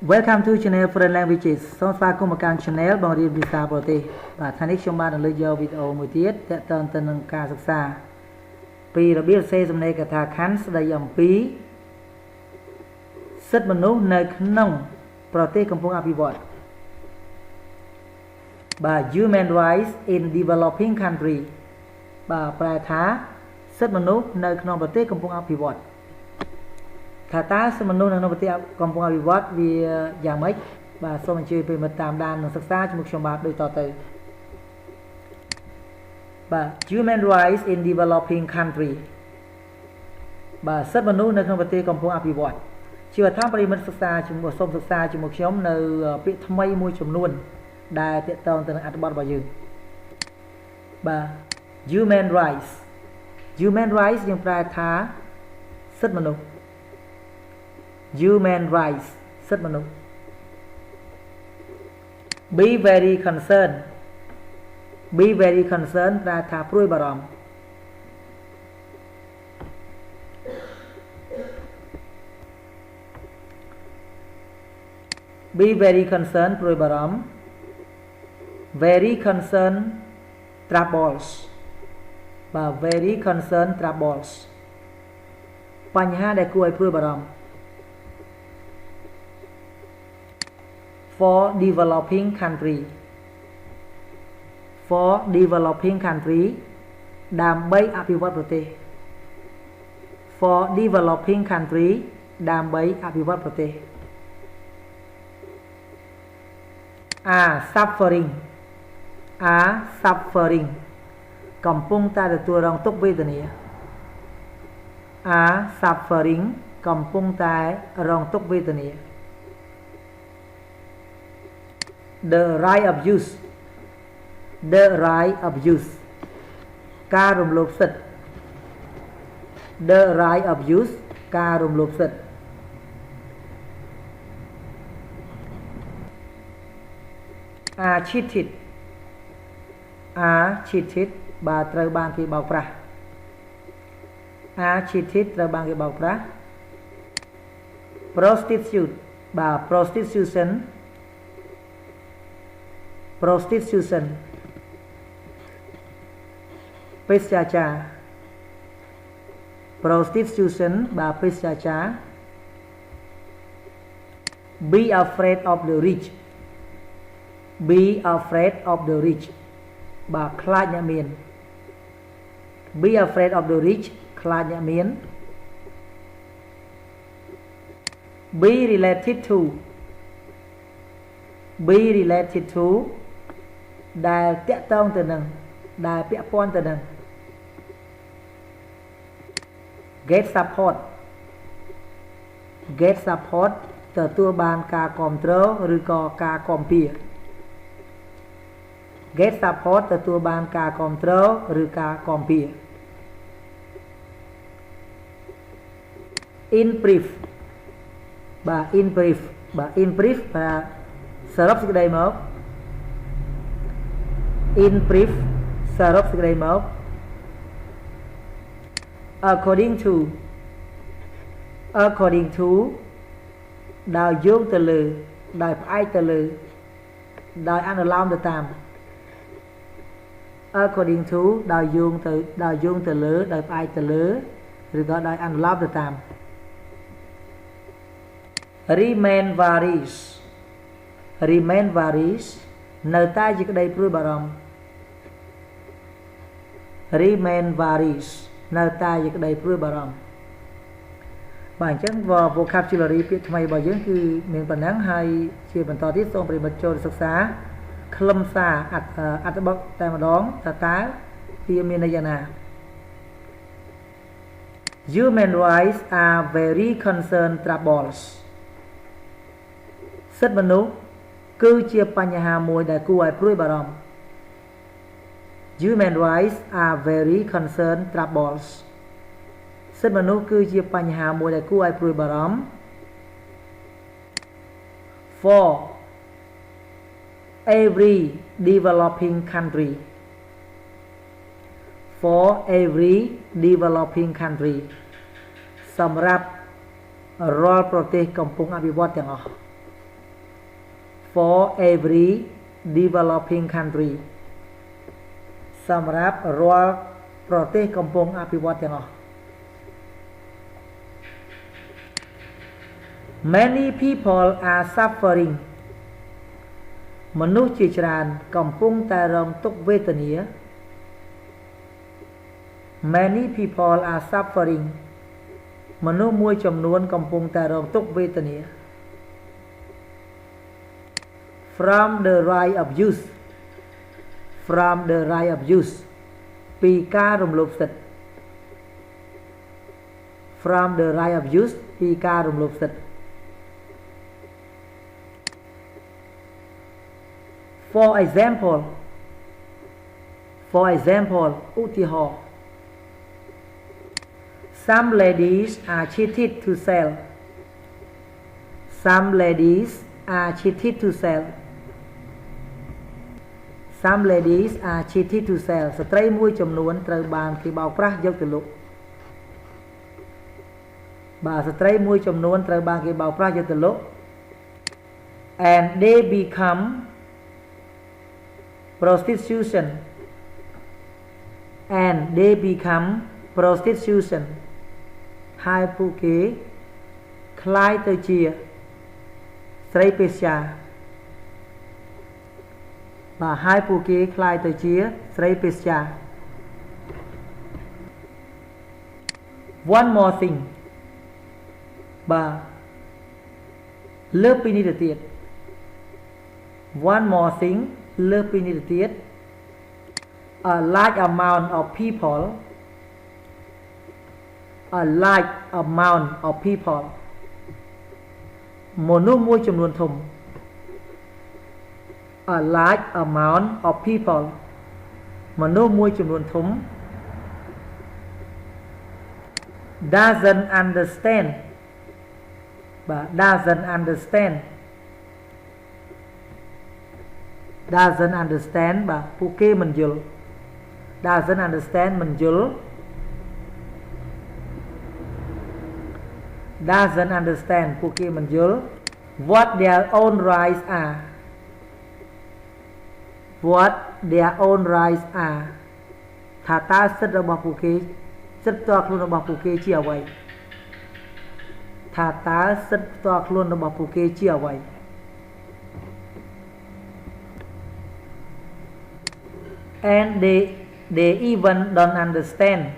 Welcome to channel Foreign Languages សូមស្វាគមន៍មកកាន់ channel បងរៀនភាសាបរទេសបាទថ្ងៃនេះខ្ញុំបានលើកយកវីដេអូមួយទៀតទាក់ទងទៅនឹងការសិក្សាពីរបៀបសរសេរសំណេរកថាខណ្ឌស្ដីអំពីសិទ្ធិមនុស្សនៅក្នុងប្រទេសកំពុងអភិវឌ្ឍបាទ Human Rights in Developing Country បាទប្រែថាសិទ្ធិមនុស្សនៅក្នុងប្រទេសកំពុងអភិវឌ្ឍថាតើសិទ្ធិមនុស្សនៅក្នុងប្រទេសកំពុងអភិវឌ្ឍវាយ៉ាងម៉េចបាទសូមអញ្ជើញប្រិយមិត្តតាមដាននិងសិក្សាជាមួយខ្ញុំបាទដូចតទៅបាទ Human Rights in Developing Country បាទសិទ្ធិមនុស្សនៅក្នុងប្រទេសកំពុងអភិវឌ្ឍជាថាប្រិយមិត្តសិក្សាជាមួយសូមសិក្សាជាមួយខ្ញុំនៅពាក្យថ្មីមួយចំនួនដែលទាក់ទងទៅនឹងអត្ថបទរបស់យើងបាទ Human Rights យើងប្រែថាសិទ្ធិមនុស្ស Human rights សិទ្ធិមនុស្ស Be very concerned ប្រែថាព្រួយបារម្ភ Be very concerned ព្រួយបារម្ភ Very concerned troubles បាទ Very concerned troubles បញ្ហាដែលគួរឲ្យព្រួយបារម្ភFor developing country ដើម្បីអភិវឌ្ឍប្រទេស For developing country ដើម្បីអភិវឌ្ឍប្រទេស Suffering កំពុងតែទទួលរងទុក្ខវេទនា Suffering កំពុងតែរងទុក្ខវេទនាThe right of use ការរំលោភសិទ្ធិ The right of use ការរំលោភសិទ្ធិ Cheated បាទត្រូវបានគេបោកប្រាស់ Cheated ត្រូវបានគេបោកប្រាស់ Prostitute បាទ Prostitution បេសកចារ Prostitution បាទបេសកចារ Be afraid of the rich បាទខ្លាចអ្នកមាន Be afraid of the rich ខ្លាចអ្នកមាន Be related to ដែលតាក់ទងទៅនឹងដែលពាក់ព័ន្ធទៅនឹង Get support ទទួលបានការគាំទ្រឬក៏ការគាំពៀ Get support ទទួលបានការគាំទ្រឬការគាំពៀ In brief បាទ in brief បាទសរុបសេចក្តីមក In brief សរុបសេចក្តីមក According to ដោយយោងទៅលើដោយផ្អែកទៅលើដោយអនុលោមទៅតាម According to ដោយយោងទៅលើដោយផ្អែកទៅលើឬក៏ដោយអនុលោមទៅតាម Remain varies នៅតែជាក្តីព្រួយបារម្ភ Remain varies នៅតែជាក្តីព្រួយបារម្ភបាទអញ្ចឹង vocabulary ពាក្យថ្មីរបស់យើងគឺមានប៉ុណ្ណឹងហើយជាបន្តទៀតសូមប្រិយមិត្តចូលសិក្សាខ្លឹមសារអត្ថបទតែម្ដងតើវាមានន័យយ៉ាងណា Human rights are very concerned troubles សិទ្ធិមនុស្សគឺជាបញ្ហាមួយដែលគួរឲ្យព្រួយបារម្ភ Human rights are very concerned troubles សិទ្ធិមនុស្សគឺជាបញ្ហាមួយដែលគួរឲ្យព្រួយបារម្ភ For every developing country សម្រាប់រាល់ប្រទេសកំពុងអភិវឌ្ឍទាំងអស់ for every developing country សម្រាប់រាល់ប្រទេសកំពុងអភិវឌ្ឍទាំងអស់ Many people are suffering មនុស្សជាច្រើនកំពុងតែរងទុក្ខវេទនា Many people are suffering មនុស្សមួយចំនួនកំពុងតែរងទុក្ខវេទនា From the right of use From the right of use ពីការរំលោភសិទ្ធិ From the right of use ពីការរំលោភសិទ្ធិ For example ឧទាហរណ៍ Some ladies are cheated to sell Some ladies are cheated to sell Some ladies are cheated to sell ស្ត្រីមួយចំនួនត្រូវបានគេបោកប្រាស់យកទៅលក់ បាទស្ត្រីមួយចំនួនត្រូវបានគេបោកប្រាស់យកទៅលក់ and they become prostitution and they become prostitution ហើយពួកគេคล้ายទៅជាស្រីពេស្យា បាទហើយពួកគេคล้ายទៅជាស្រីពេស្យា One more thing បាទលើសពីនេះទៅទៀត One more thing លើសពីនេះទៅទៀត A large amount of people A large amount of people មនុស្សមួយចំនួនធំ A large amount of people មនុស្សមួយចំនួនធំ doesn't understand បាទ doesn't understand បាទពួកគេមិនយល់ doesn't understand មិនយល់ doesn't understand ពួកគេមិនយល់ what their own rights are what their own rights are ថាតើសិទ្ធិរបស់ពួកគេសិទ្ធិផ្ទាល់ខ្លួនរបស់ពួកគេជាអ្វី ថាតើសិទ្ធិផ្ទាល់ខ្លួនរបស់ពួកគេជាអ្វី and they even don't understand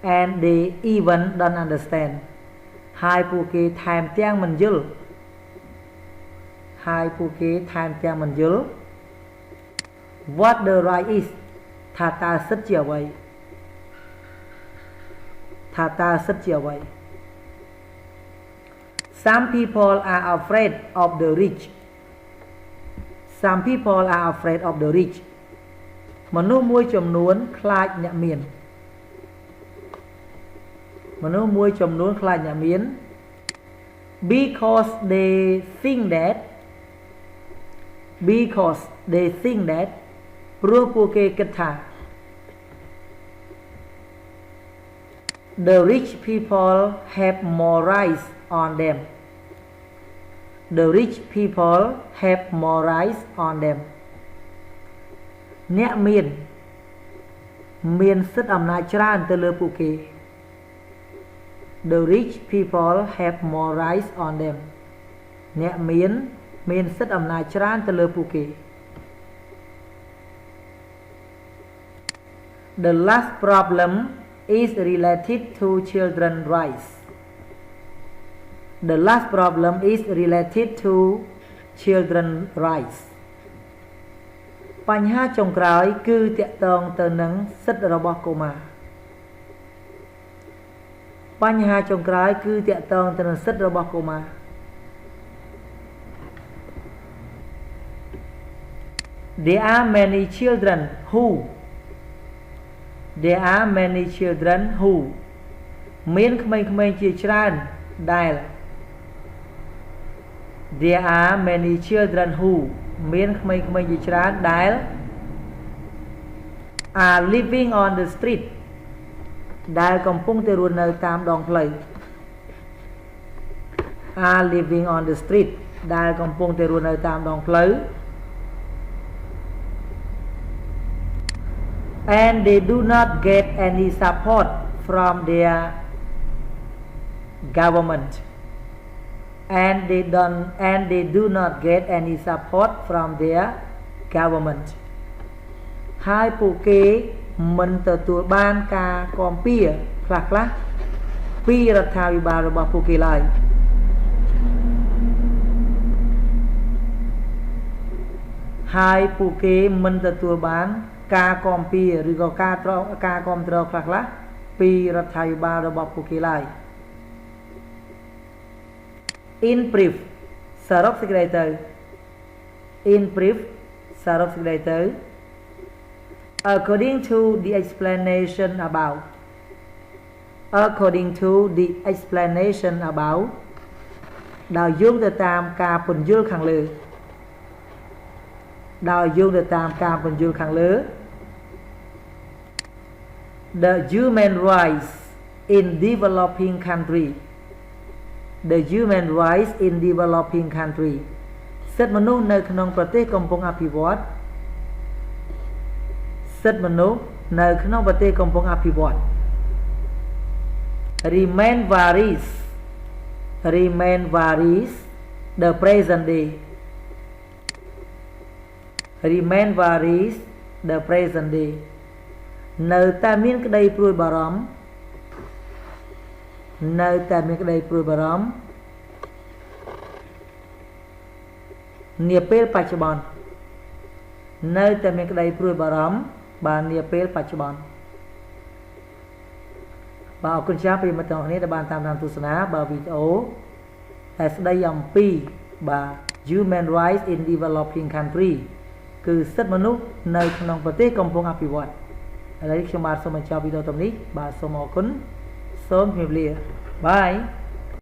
and they even don't understand ហើយពួកគេថែមទាំងមិនយល់ហើយពួកគេថែមទាំងមិនយល់ what the right is ថាតើសិទ្ធិជាអ្វី ថាតើសិទ្ធិជាអ្វី Some people are afraid of the rich Some people are afraid of the rich មនុស្សមួយចំនួនខ្លាចអ្នកមាន មនុស្សមួយចំនួនខ្លាចអ្នកមាន because they think that ព្រោះពួកគេគិតថា the rich people have more rights on them the rich people have more rights on them អ្នកមានសិទ្ធិអំណាចច្រើនទៅលើពួកគេ the rich people have more rights on them អ្នកមានសិទ្ធិអំណាចច្រើនទៅលើពួកគេ The last problem is related to children's rights. The last problem is related to children's rights. បញ្ហាចុងក្រោយគឺទាក់ទងទៅនឹងសិទ្ធិរបស់កុមារ បញ្ហាចុងក្រោយគឺទាក់ទងទៅនឹងសិទ្ធិរបស់កុមារ There are many children who មានក្មេងៗជាច្រើនដែល There are many children who មានក្មេងៗជាច្រើនដែល are living on the street ដែលកំពុងតែរស់នៅតាមដងផ្លូវ are living on the street ដែលកំពុងតែរស់នៅតាមដងផ្លូវ and they do not get any support from their government and they do not get any support from their government ហើយពួកគេមិនទទួលបានការគាំពារខ្លះៗពីរដ្ឋាភិបាលរបស់ពួកគេឡើយហើយពួកគេមិនទទួលបានការគាំពារឬក៏ការគាំទ្រខ្លះៗពីរដ្ឋាភិបាលរបស់ពួកគេឡើយ in brief សរុបសេចក្តីទៅ in brief សរុបសេចក្តីទៅ according to the explanation about ដោយយោងទៅតាមការពន្យល់ខាងលើ the human rights in developing country សិទ្ធិមនុស្សនៅក្នុងប្រទេសកំពុងអភិវឌ្ឍ remain varies the present day នៅតែមានក្តីព្រួយបារម្ភនាពេលបច្ចុប្បន្ន បាទនាពេលបច្ចុប្បន្ន បាទអរគុណចាស់ប្រិយមិត្តទាំងអស់គ្នាដែលបានតាមដានទស្សនាបាទវីដេអូដែលស្ដីអំពីបាទ Human Rights in Developing Country គឺសិទ្ធិមនុស្សនៅក្នុងប្រទេសកំពុងអភិវឌ្ឍ ឥឡូវខ្ញុំបាទសូមបញ្ចប់វីដេអូទាំងនេះបាទសូមអរគុណសូមជម្រាបលាបាយ